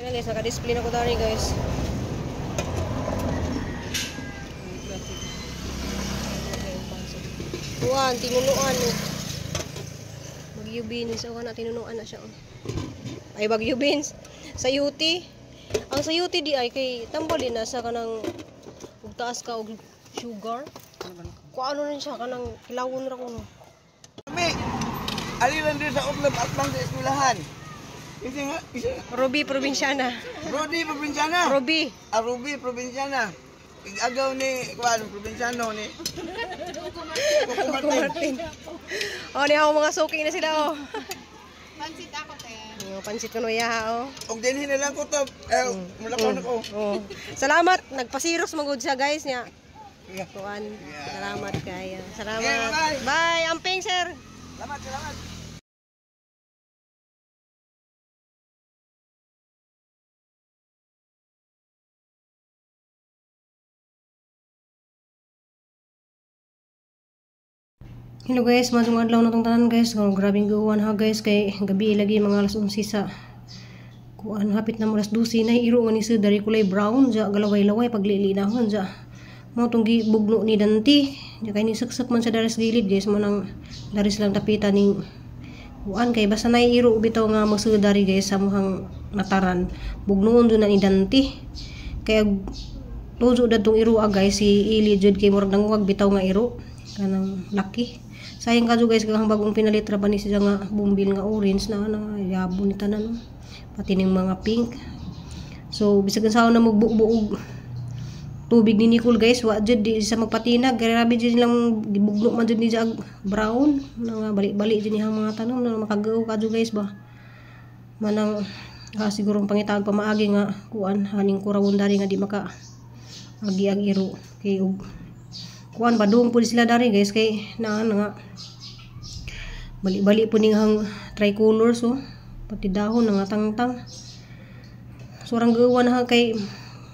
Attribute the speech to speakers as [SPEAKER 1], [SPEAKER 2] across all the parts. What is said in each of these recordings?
[SPEAKER 1] Ayan guys, naka-display na ko dari guys. Kuan, tinunuan. Bagyo beans. Awan na, tinunuan na siya. Ay, bagyo beans. Sayuti. Ang sayuti di ay kay tambalin na sa kanang ugtaas ka og sugar. Kung ano rin siya, kanang kilawon ra ko no.
[SPEAKER 2] Kami, alilan din sa utlab at bang sa eskwelahan. Kasi nga,
[SPEAKER 1] Ruby Provinciana.
[SPEAKER 2] Ruby Provinciana.
[SPEAKER 1] Ruby.
[SPEAKER 2] Ruby Provinciana. Agaw ni, kuwan, Provinciano ni.
[SPEAKER 1] Coco Martin. Oh, niya ako mga suki na sila oh.
[SPEAKER 3] Pansit ako, te.
[SPEAKER 1] Oh, pansit ko no ya oh.
[SPEAKER 2] Og dinhi na lang ko to. Mulakaw na ko.
[SPEAKER 1] Oh. Salamat, nagpasiros magud siya guys niya.
[SPEAKER 2] Yeah.
[SPEAKER 1] Kuan. Salamat kaya.
[SPEAKER 2] Yeah,
[SPEAKER 1] Salamat.
[SPEAKER 2] bye.
[SPEAKER 1] Bye, amping sir.
[SPEAKER 2] Salamat, salamat.
[SPEAKER 1] Hello guys, masong adlaw na tong tanan guys. Grabing guwan ha guys kay gabi lagi mga alas 11 sa kuan hapit na alas 12 na iro nga ni sir dari kulay brown ja galaway-laway paglilinahon ja. Mo tong gibugno ni Danti. Ja kay ni saksak man sa daris gilid guys mo nang daris lang tapitan ning kuan kay basta nay iro bitaw nga magsud dari guys sa muhang nataran. Bugnoon jud na ni Danti. Kay tuzo dadtong iro guys si Ili jud kay murag nanguwag bitaw nga iro kanang laki. Sayang ka guys kang bagong pinalitra ba ni siya nga bumbil nga orange na yabo ni tanan pati ning mga pink. So bisag sa na magbuog tubig ni Nicole guys wa jud di sa magpatinag grabe jud lang gibugno man jud ni jag brown nga balik-balik jud ni hang mga tanom na makagaw ka jud guys ba manang siguro pangitawag pa maagi nga kuan haning kurawon dari nga di maka agi ang iro kay kuan badung pud sila dari guys kay na nga balik-balik po ning hang tricolor so pati dahon nga tangtang so rang gawan ha kay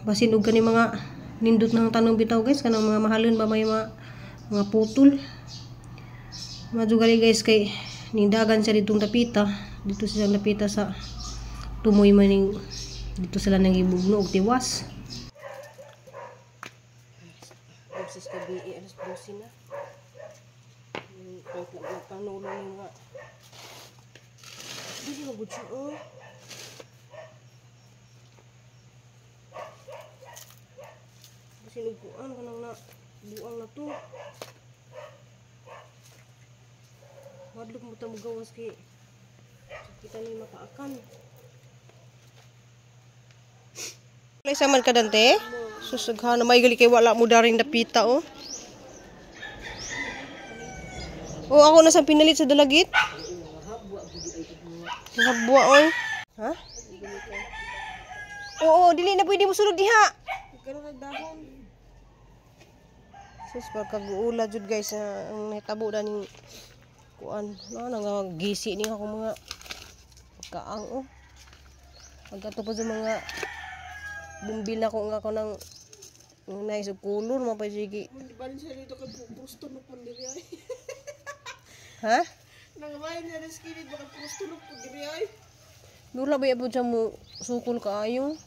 [SPEAKER 1] basin og kani mga nindot nang tanong bitaw guys kanang mga mahalon ba may mga putol majugali guys kay nindagan siya ditong tapita dito silang napita sa tumoy maning dito sila nang ibugno og tiwas. Sis kabi alas 12 na. Pangnulo ni nga. Dili mo gud siya oh. Sinuguan kanang na buang na to. Wadlok mo ta mo gawas kay kita ni makaakan. Lay saman ka dante? Susughan na may gali kay wala mo daring napita oh. Oh ako na sa pinalit sa dalagit. Habwa oy. Ha? Oo, dili na pwede mo sulod diha. Karon nagdahon. Sus pagkaguula jud guys ang nahitabo da ning kuan. Nga gisi ni ako mga kaang oh. Pagkato pa sa mga bumbil ako nga ko nang naisog kulor mapay sige.
[SPEAKER 3] Balin siya dito kay prusto no pandiri ay.
[SPEAKER 1] Ha?
[SPEAKER 3] Nangabayan niya res kinid baka prusto no pandiri ay.
[SPEAKER 1] Lula ba yabod siya mo sukol kaayo?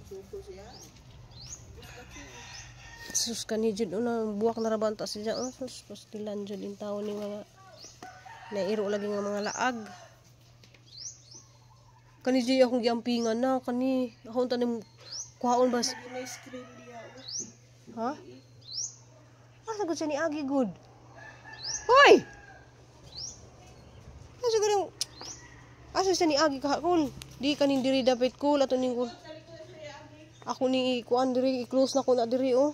[SPEAKER 3] Sukol siya.
[SPEAKER 1] Sus kani jud na buwak na rabanta siya oh. Sus pastilan jud in tawo ni mga nairo lagi nga mga laag. Kani jud akong giampingan na kani akong tanim kuhaon bas. Ha? Asa gud siya ni agi good. Hoy! Asa siya ni agi kahakon. Di kaning diri dapat ko ato ning ako ni kuan diri i-close na ko na diri oh.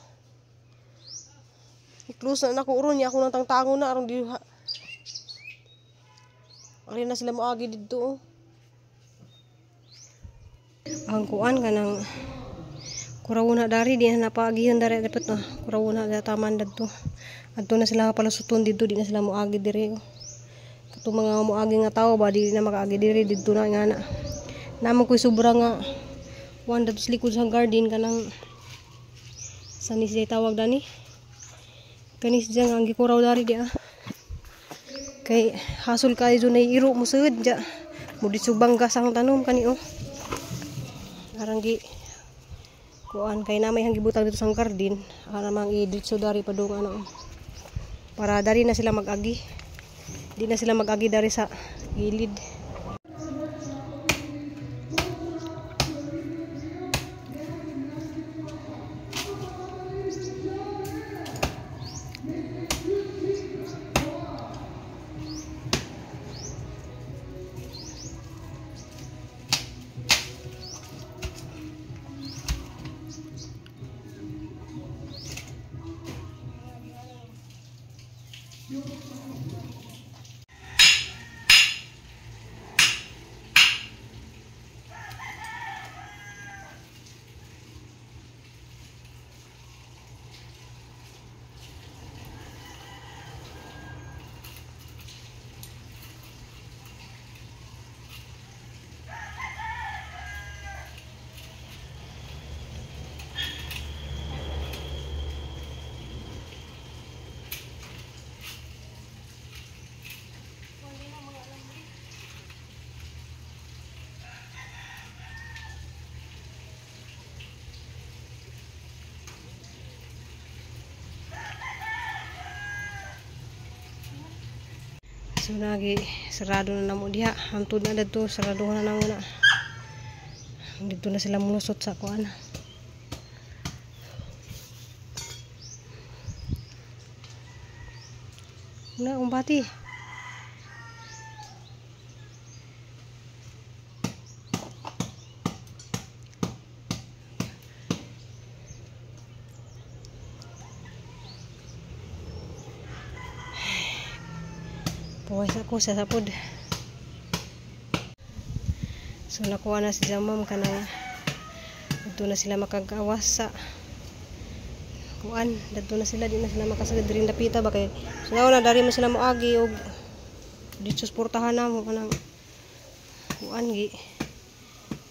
[SPEAKER 1] I-close na ko uron niya ako nang tangtango na aron diri. Ari na sila moagi didto oh. Ang kuan kanang kurawuna dari di na napagihan dari dapat na kurawuna da taman dadto. Adto na sila palasuton didto di na sila moagi diri. Kato mga moagi nga tawo ba di na makaagi diri didto na nga na. Namo koy sobra nga kuan dadto sa likod sa garden kanang sanis day tawag dani. Kanis diyan ang gikuraw dari dia. Kay hasol kay jud nay iro mo sud ja. Mudit subang gas ang tanom kani oh. Arang gi kuan kay namay hang gibutang dito sang garden, ara mang iditso dari padung ano. Para dari na sila mag-agi. Di na sila mag-agi dari sa gilid. So nagi sarado na namo diha, hantod na dito sarado na namo na. Dito na sila mulusot sa kuan. Na umbati. Puwes ako sa sapod. So nakuha na si Jamam kanang dito na sila makagawas sa kuan. Dito na sila, di na sila makasagad rin dapita ba kay so na dari man sila moagi og dito suportahan na mo kanang kuan gi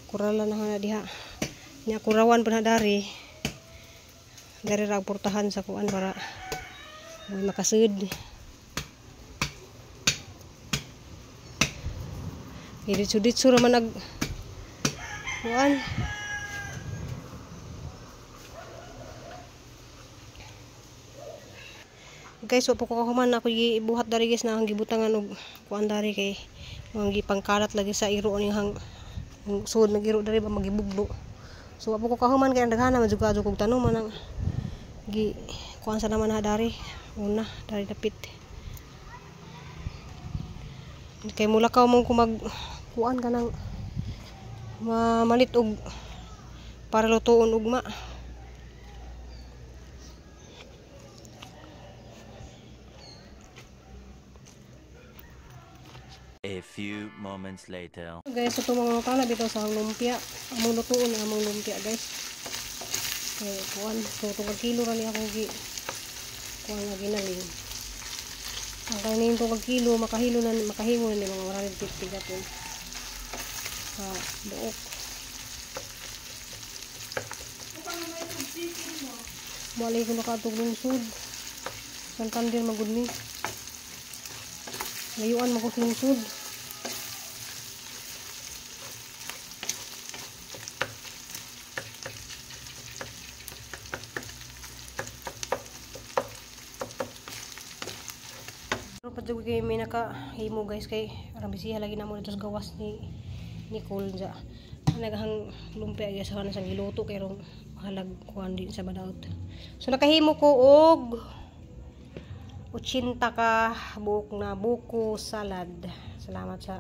[SPEAKER 1] kurala na diha. Nya kurawan pa na dari ra portahan sa kuan para may makasud. Ditso raman nag kuan. Guys, wa po ko kahuman ako gibuhat dari guys na ang gibutangan og kuan dari kay ang gipangkalat lagi sa iro ni hang sud nagiro dari ba magibuglo. So wa po ko kahuman kay ang daghana man jud kog tanom man gi kuan sa naman ha dari una dari dapit. Kay mula ka mo ko mag kuan kanang mamalit og para lutuon ugma.
[SPEAKER 4] A few moments later.
[SPEAKER 1] Guys, ito mga tala dito sa lumpia. Among lutuon na among lumpia, guys. Kay kuan, so tungkol kilo ra ni ako gi kuan nga ginaling. Ang kanin tungkol kilo makahilo na makahimo na ni mga 150 gapon. Sa buok. Malay ko nakatog lungsod. Santander magud ni. Layuan mo ko sa lungsod. Pero pag kay may nakahimo guys kay arang bisiha lagi na mo dito sa gawas ni Nicole dya. Naghang lumpia guys sa kanang giluto kay rong halag kuan din sa badaot. So nakahimo ko og 80 ka buok na buko salad. Salamat sa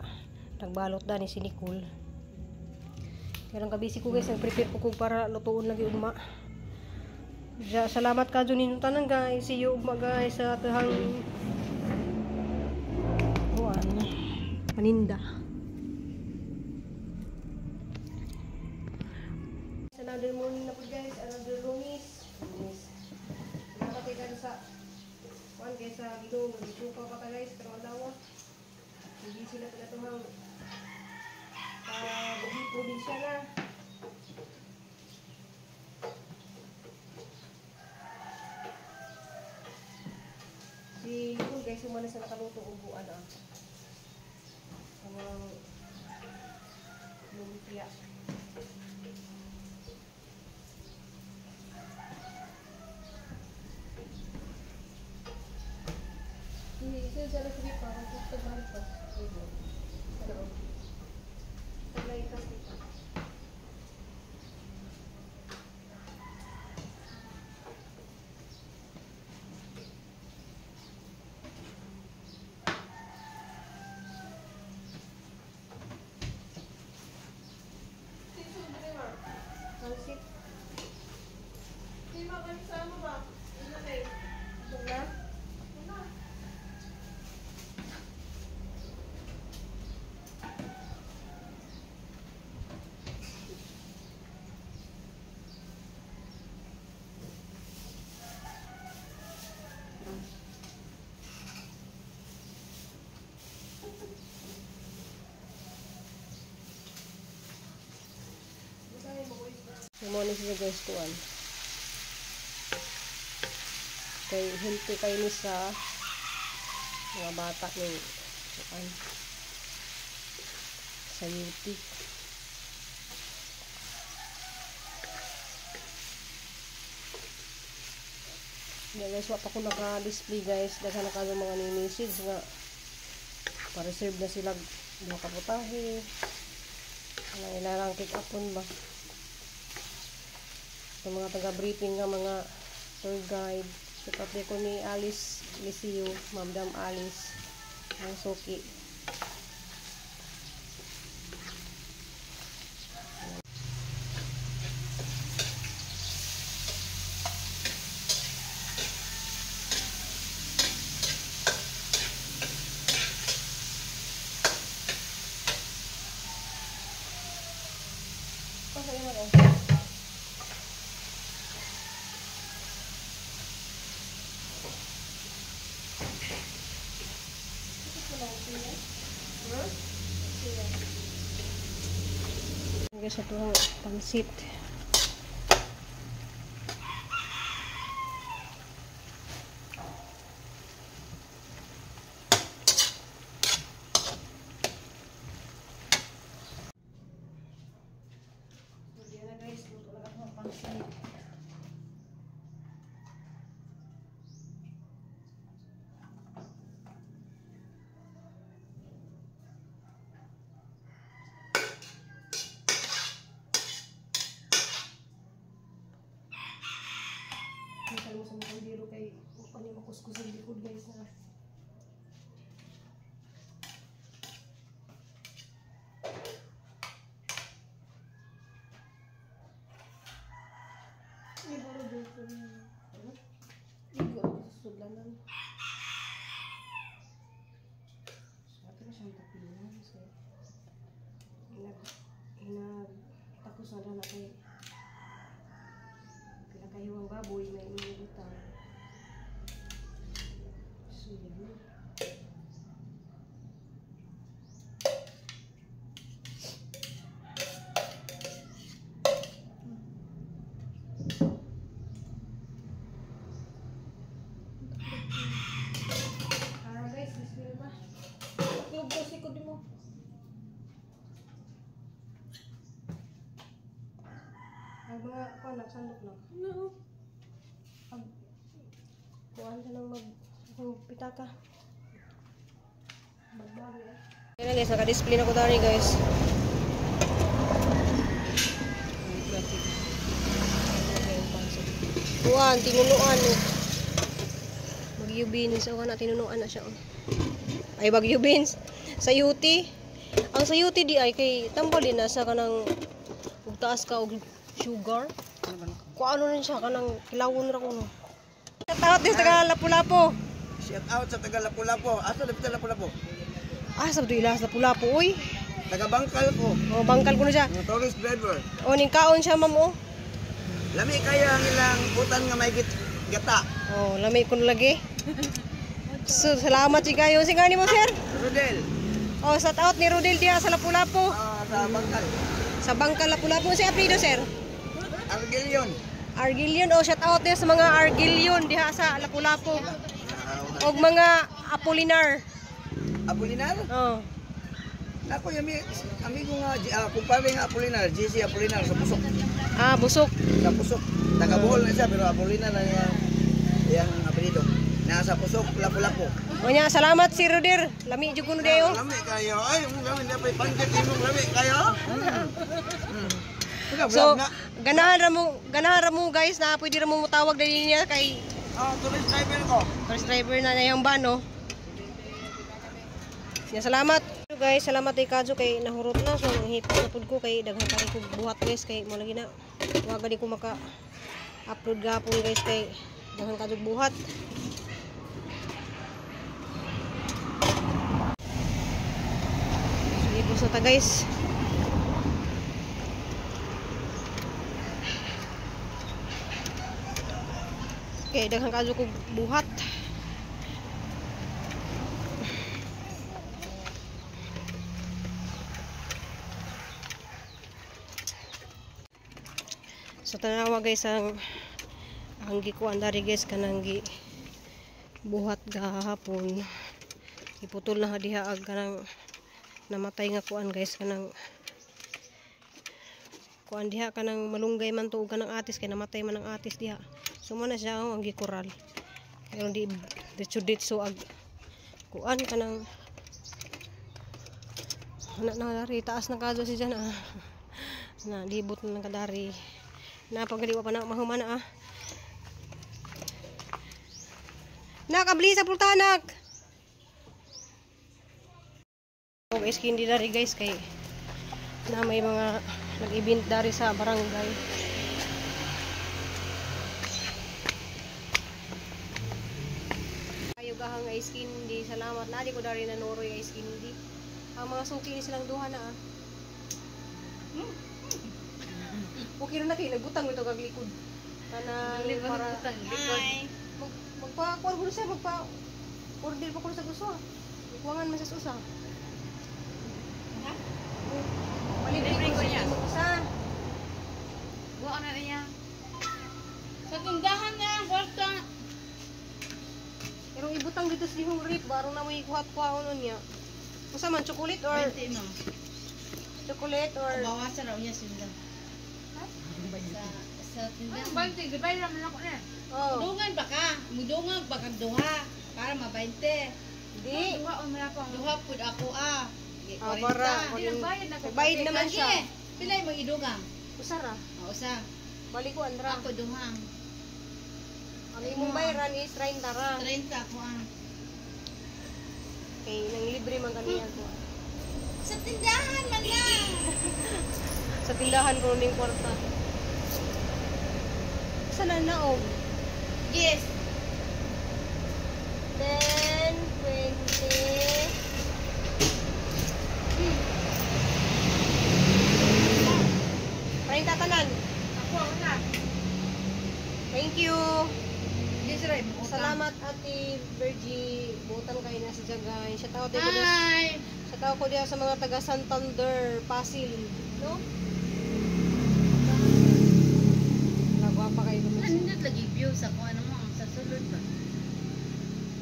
[SPEAKER 1] nagbalot da ni si Nicole. Karang kabisi ko guys, nag-prepare ko para lutuon lagi ugma. Salamat ka dun ninyo tanan guys. See you ugma guys sa atahang kuan paninda. Another morning na po guys, another lunis. Salamat kayo sa kuan guys sa Ginoo, magsupa pa ta guys pero adawa. Hindi sila pala tumang probinsya na. Si Nicole guys, umana sa nakaluto ubuan ang lumpia. Ini isa sa lagi pa kung tagal pa. Ano? Taglay kasi. Pansit.
[SPEAKER 3] Hindi makan sama ba? Ano na eh?
[SPEAKER 1] Ito na. Muna siya guys kuan. Kay hinti kayo ni sa mga bata ni kuan sa UP. Yeah, guys, wala pa ko naka-display guys. Dahil na kayo mga ni-message nga pa-reserve na sila mga kaputahe. Ano, ilarang kick-upon ba? Sa mga taga-briefing nga mga tour guide. So, kapre ko ni Alice Licio, Madam Alice ang suki. Okay, okay. Guys, ito ang pansit. Yan na guys, luto na ako ng pansit. Minsan mo sa mga biro kay upang yung makuskus ang likod guys na. Hindi ba rin dito niya? Ano? Ligo ako sa sudlanan. Sabi na siyang tapilan. So, tapos na lang kay pinakahiwang baboy na inuutan. So, yan. Guys, bismillah. Tulog ko si kudi mo. Ang mga kuanak sandok na.
[SPEAKER 3] No.
[SPEAKER 1] Kuhaan ka ng pitaka. Magbago yan. Yan na guys, naka-display na ko tari guys. Kuhaan, tinunuan. Bagyo beans. Awan na, tinunuan na siya. Ay, bagyo beans. Sayuti. Ang sayuti di ay kay tambalin na sa kanang ugtaas ka og sugar. Kung ano rin siya, kanang kilawon ra ko no. Shout out din sa taga Lapu-Lapu.
[SPEAKER 2] Shout out sa taga Lapu-Lapu. Asa na sa Lapu-Lapu?
[SPEAKER 1] Ah, sabdo ila sa Lapu-Lapu, uy.
[SPEAKER 2] Taga Bangkal ko.
[SPEAKER 1] Oh, bangkal ko na siya.
[SPEAKER 2] Mga tourist driver.
[SPEAKER 1] Oh, ning kaon siya, ma'am, oh.
[SPEAKER 2] Lami kaya ang ilang utan nga may gata.
[SPEAKER 1] Oh, lamay ko na lagi. So, salamat si kayo. Sige ni mo, sir.
[SPEAKER 2] Rodel.
[SPEAKER 1] Oh, shout out ni Rodel diha sa Lapu-Lapu.
[SPEAKER 2] Sa Bangkal.
[SPEAKER 1] Sa Bangkal Lapu-Lapu si apelyido, sir.
[SPEAKER 2] Argelion.
[SPEAKER 1] Argilion, oh, shout out din sa mga Argilion diha sa Lapu-Lapu. Og mga Apolinar.
[SPEAKER 2] Apolinar?
[SPEAKER 1] Oh.
[SPEAKER 2] Ako yung amigo nga, kumpare nga Apolinar, JC Apolinar sa Pusok.
[SPEAKER 1] Ah, busok.
[SPEAKER 2] Sa Pusok. Taga Bohol na siya, pero Apolinar na yung apelido. Nasa Pusok, Lapu-Lapu.
[SPEAKER 1] O nya, salamat si Roder. Lami jud kuno dayo.
[SPEAKER 2] Lami kayo. Ay, lami na pa pangkat imong lami kayo.
[SPEAKER 1] So, ganahan ra mo guys na pwede ra mo mutawag dali niya kay
[SPEAKER 2] Tourist driver ko.
[SPEAKER 1] first driver na yung van, no? Ya, salamat. So guys, salamat kay Kadjo kay nahurot na. So, hipot na pud ko kay daghan kay ko buhat guys kay mo lagi na. Wa gadi ko maka-upload gapon guys kay daghan Kadjo buhat. Sige po sa ta guys. Okay, daghan Kadjo ko buhat. So tanawa guys ang gikuan dari guys kanang buhat gahapon. Iputol na diha ag kanang namatay nga kuan guys kanang kuan diha kanang malunggay man tuog kanang atis kay namatay man ang atis diha. So mo na siya ang gikural. Pero di ditso ag kuan kanang na dari taas na Kadjo si diyan na libot na kadari. Napagaliwa pa na mahumana nakabli sa pultanak. O guys, hindi dari guys kay na may mga nag-event dari sa barangay. Kayo gahang ice candy, salamat na di ko dari na noroy ice candy. Ang mga suki ni silang duha na Okay na kayo, nagbutang ito kag likod. Tanang para magpa-kuha ko siya, magpa-order pa ko sa gusto. Ikuangan man sa susa. Ha? Palibre ko niya. Isa.
[SPEAKER 3] Buwan na niya. Sa tindahan niya, kwarta.
[SPEAKER 1] Pero ibutang dito sa lihong rip, barong na may kuhat-kuha niya. Usa man, chocolate or? Chocolate or?
[SPEAKER 3] Bawasan raw niya sila. Sa tindahan. Banti, gabay naman ako na.
[SPEAKER 1] Oh.
[SPEAKER 3] Mudungan ba ka? Mudungan ba kang duha? Para mabainte.
[SPEAKER 1] Di.
[SPEAKER 3] Duha pud ako
[SPEAKER 1] Para. Bayad naman siya.
[SPEAKER 3] Pilay mo idugang.
[SPEAKER 1] Usara.
[SPEAKER 3] Usa.
[SPEAKER 1] Balik ko, Andra.
[SPEAKER 3] Ako duha.
[SPEAKER 1] Ang imong bayaran is 30 ra.
[SPEAKER 3] 30 ako
[SPEAKER 1] Okay, nang libre man kaniya ko.
[SPEAKER 3] Sa tindahan man lang.
[SPEAKER 1] Sa tindahan ko ning kwarta. Saan na naog?
[SPEAKER 3] Yes.
[SPEAKER 1] 10, 20. Paring tatanan.
[SPEAKER 3] Ako na.
[SPEAKER 1] Thank you.
[SPEAKER 3] Yes, right.
[SPEAKER 1] Salamat Ate Virgie. Butan kayo na sa Jagay. Shout out ko
[SPEAKER 3] Hi.
[SPEAKER 1] Shout out ko diya sa mga taga Santander, Pasil. No? Nagwapa kayo gumising.
[SPEAKER 3] Nandito lagi view sa kung ano mo sa sulod ba.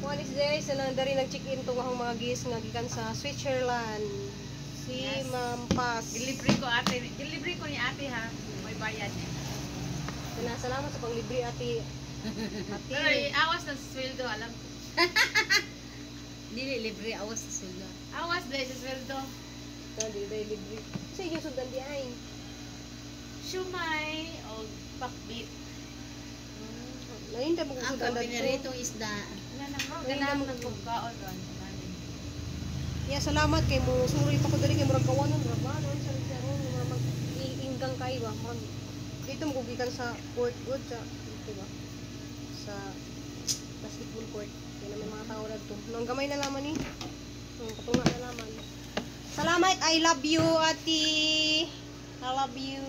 [SPEAKER 1] One is there, sa nandari nag-check-in itong akong mga gis nga gikan sa Switzerland. Si
[SPEAKER 3] Yes.
[SPEAKER 1] Ma'am Paz.
[SPEAKER 3] Delivery ko ate. Delivery ko ni ate ha. May bayad niya.
[SPEAKER 1] Salamat sa panglibre ate.
[SPEAKER 3] Pero awas na sa sweldo, alam ko.
[SPEAKER 5] Dili libre awas sa sulod.
[SPEAKER 3] Awas dahil sa sweldo.
[SPEAKER 1] Dali libre. Sa inyo sundan di ay.
[SPEAKER 3] Shumay o pakbit.
[SPEAKER 1] Nainda mo
[SPEAKER 5] Ang
[SPEAKER 1] sundan dito.
[SPEAKER 5] pinaritong isda.
[SPEAKER 3] Ganang nagpugkaon ron.
[SPEAKER 1] Ya salamat kay mo suri pa ko diri kay murag kawanon rabanon sa mga mag-iinggang kay ba. Dito mo gikan sa court good sa di ba? Sa basketball court. Kaya may mga tao dito. Nang gamay na laman ni. Patunga na laman. Salamat, I love you, ate. I love you.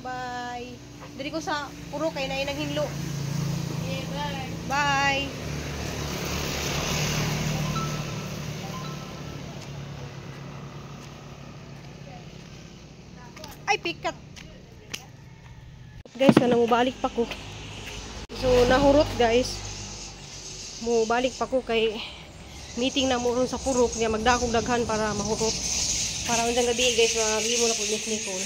[SPEAKER 1] Bye. Diri ko sa puro kay na inang hinlo.
[SPEAKER 3] Okay, bye.
[SPEAKER 1] Bye. Ay, pikat. Guys, kanang mubalik pa ko. So, nahurot guys. Mubalik pa ko kay meeting na mo ron sa purok niya magdakog daghan para mahurot. Para undang gabi guys, mabili mo na po Nikon.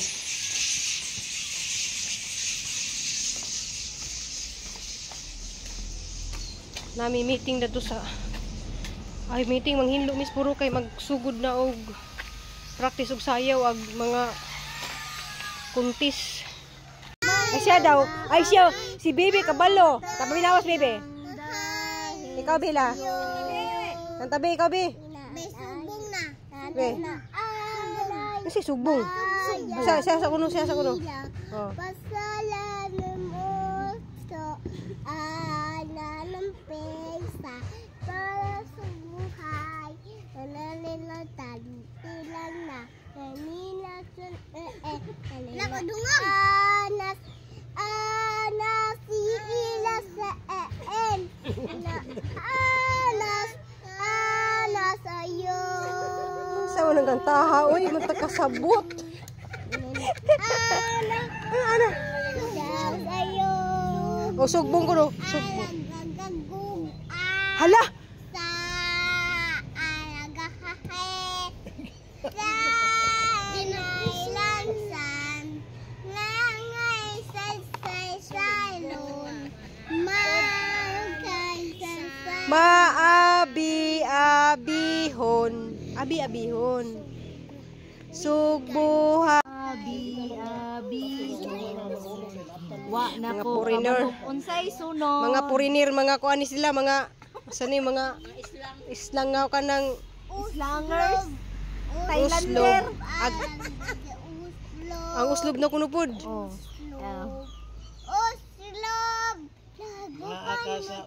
[SPEAKER 1] Nami meeting na to sa meeting manghinlo mis puro kay magsugod na og practice og sayaw ag mga kuntis. Ay siya daw. Ay siya si Baby kabalo. Tabi lawas Baby. Ikaw Bila. Kantabi ikaw Bi.
[SPEAKER 5] Subong na.
[SPEAKER 1] Be. Kasi subong. Siya sa kuno. Oh.
[SPEAKER 5] Pasalanan mo sa ng pesa para sa buhay. Nananilatag ilan na. Naninatun nakadungog. Anas si ila sa anas ayo.
[SPEAKER 1] Sa unang kantaha, uy, magtakasabot. Ana.
[SPEAKER 5] Ayo.
[SPEAKER 1] O sugbong ko no. Sugbong. Hala.
[SPEAKER 5] Sa alagahahe. Sa inailansan. Ngangay say-say-saylon. Magkay-say-say.
[SPEAKER 1] Maabi-abihon. Abi-abihon. Sugbuha.
[SPEAKER 6] Wa na
[SPEAKER 1] Mga
[SPEAKER 6] ko
[SPEAKER 1] foreigner.
[SPEAKER 6] unsay sunod.
[SPEAKER 1] Mga foreigner, mga kuan ni sila, mga sani mga islangaw ka ng
[SPEAKER 6] Slangers.
[SPEAKER 1] uslob.
[SPEAKER 6] Thailander.
[SPEAKER 1] Ang uslob na kunupod.
[SPEAKER 6] Oh.
[SPEAKER 5] Uslob. Lago pa